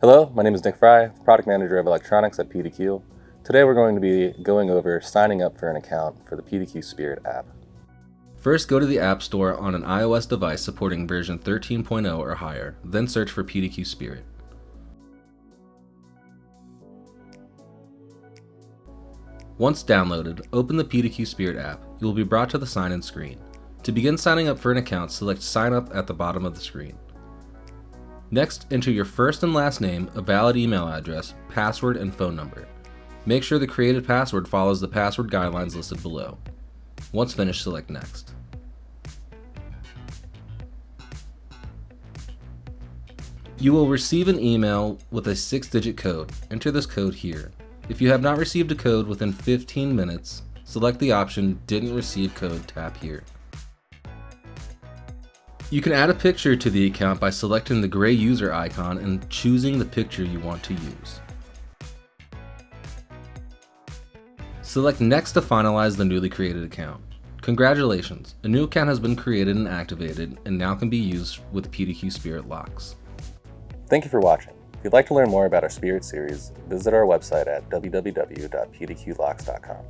Hello, my name is Nick Fry, Product Manager of Electronics at PDQ. Today we're going to be going over signing up for an account for the PDQ Spirit app. First, go to the App Store on an iOS device supporting version 13.0 or higher, then search for PDQ Spirit. Once downloaded, open the PDQ Spirit app. You will be brought to the sign-in screen. To begin signing up for an account, select Sign Up at the bottom of the screen. Next, enter your first and last name, a valid email address, password, and phone number. Make sure the created password follows the password guidelines listed below. Once finished, select Next. You will receive an email with a 6-digit code. Enter this code here. If you have not received a code within 15 minutes, select the option Didn't Receive Code tab here. You can add a picture to the account by selecting the gray user icon and choosing the picture you want to use. Select Next to finalize the newly created account. Congratulations, a new account has been created and activated and now can be used with PDQ Spirit locks. Thank you for watching. If you'd like to learn more about our Spirit series, visit our website at www.pdqlocks.com.